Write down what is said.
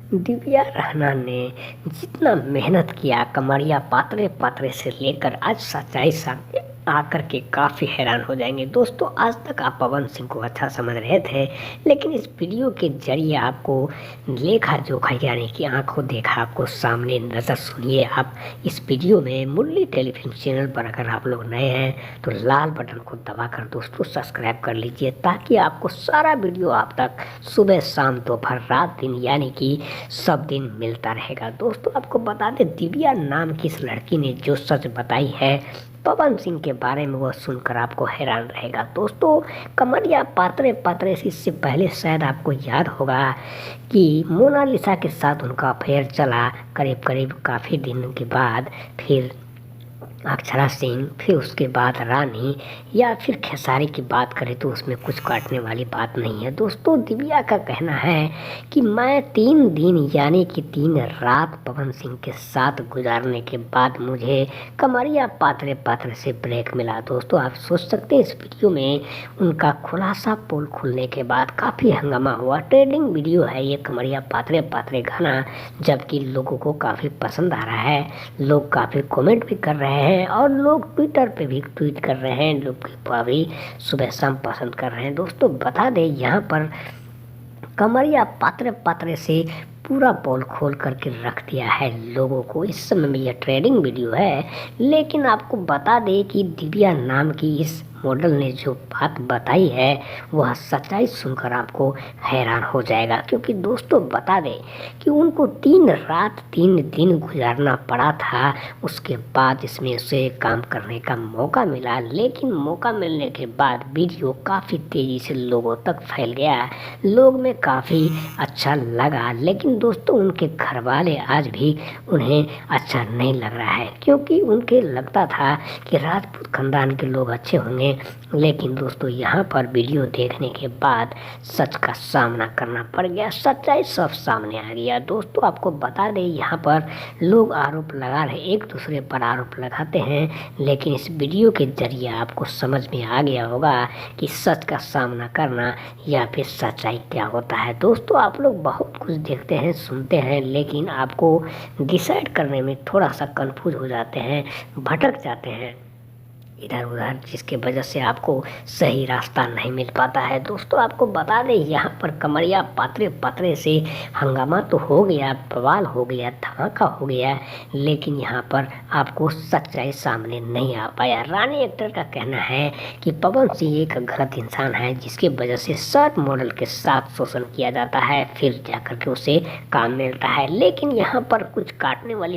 दिव्या रहाना ने जितना मेहनत किया कमरिया पात्रे पात्रे से लेकर आज सच्चाई सामने आकर के काफ़ी हैरान हो जाएंगे। दोस्तों, आज तक आप पवन सिंह को अच्छा समझ रहे थे, लेकिन इस वीडियो के जरिए आपको लेखा जोखा यानी कि आंखों देखा आपको सामने नज़र सुनिए। आप इस वीडियो में मुरली टेलीफिल्म चैनल पर अगर आप लोग नए हैं तो लाल बटन को दबाकर दोस्तों सब्सक्राइब कर लीजिए, ताकि आपको सारा वीडियो आप तक सुबह शाम दोपहर रात दिन यानी कि सब दिन मिलता रहेगा। दोस्तों, आपको बता दें, दिव्या नाम की इस लड़की ने जो सच बताई है पवन सिंह के बारे में, वह सुनकर आपको हैरान रहेगा। दोस्तों, कमरिया पात्रे पात्रे से इससे पहले शायद आपको याद होगा कि मोनालिसा के साथ उनका अफेयर चला करीब करीब काफ़ी दिनों के बाद, फिर अक्षरा सिंह, फिर उसके बाद रानी, या फिर खेसारी की बात करें तो उसमें कुछ काटने वाली बात नहीं है। दोस्तों, दिव्या का कहना है कि मैं 3 दिन यानी कि 3 रात पवन सिंह के साथ गुजारने के बाद मुझे कमरिया पात्रे पात्रे से ब्रेक मिला। दोस्तों, आप सोच सकते हैं इस वीडियो में उनका खुलासा पोल खुलने के बाद काफ़ी हंगामा हुआ। ट्रेंडिंग वीडियो है ये कमरिया पात्रे पात्रे गाना, जबकि लोगों को काफ़ी पसंद आ रहा है, लोग काफ़ी कमेंट भी कर रहे हैं और लोग ट्विटर पे भी ट्वीट कर रहे हैं, लोग भी सुबह शाम पसंद कर रहे हैं। दोस्तों, बता दें यहाँ पर कमरिया पात्रे पात्रे से पूरा पोल खोल करके रख दिया है लोगों को। इस समय में यह ट्रेंडिंग वीडियो है, लेकिन आपको बता दें कि दिव्या नाम की इस मॉडल ने जो बात बताई है वह सच्चाई सुनकर आपको हैरान हो जाएगा। क्योंकि दोस्तों, बता दें कि उनको 3 रात 3 दिन गुजारना पड़ा था, उसके बाद इसमें उसे काम करने का मौका मिला, लेकिन मौका मिलने के बाद वीडियो काफ़ी तेज़ी से लोगों तक फैल गया, लोग में काफ़ी अच्छा लगा। लेकिन दोस्तों, उनके घर वाले आज भी उन्हें अच्छा नहीं लग रहा है, क्योंकि उनके लगता था कि राजपूत खानदान के लोग अच्छे होंगे, लेकिन दोस्तों यहाँ पर वीडियो देखने के बाद सच का सामना करना पड़ गया, सच्चाई सब सामने आ गया। दोस्तों, आपको बता दें यहाँ पर लोग आरोप लगा रहे, एक दूसरे पर आरोप लगाते हैं, लेकिन इस वीडियो के जरिए आपको समझ में आ गया होगा कि सच का सामना करना या फिर सच्चाई क्या होता है। दोस्तों, आप लोग बहुत कुछ देखते हैं सुनते हैं, लेकिन आपको डिसाइड करने में थोड़ा सा कंफ्यूज हो जाते हैं, भटक जाते हैं इधर उधर, जिसके वजह से आपको सही रास्ता नहीं मिल पाता है। दोस्तों, आपको बता दें यहाँ पर कमरिया पात्रे पात्रे से हंगामा तो हो गया, बवाल हो गया, धमाका हो गया, लेकिन यहाँ पर आपको सच्चाई सामने नहीं आ पाया। रानी एक्टर का कहना है कि पवन सिंह एक गलत इंसान है, जिसके वजह से सब मॉडल के साथ शोषण किया जाता है, फिर जाकर के उसे काम मिलता है। लेकिन यहाँ पर कुछ काटने वाली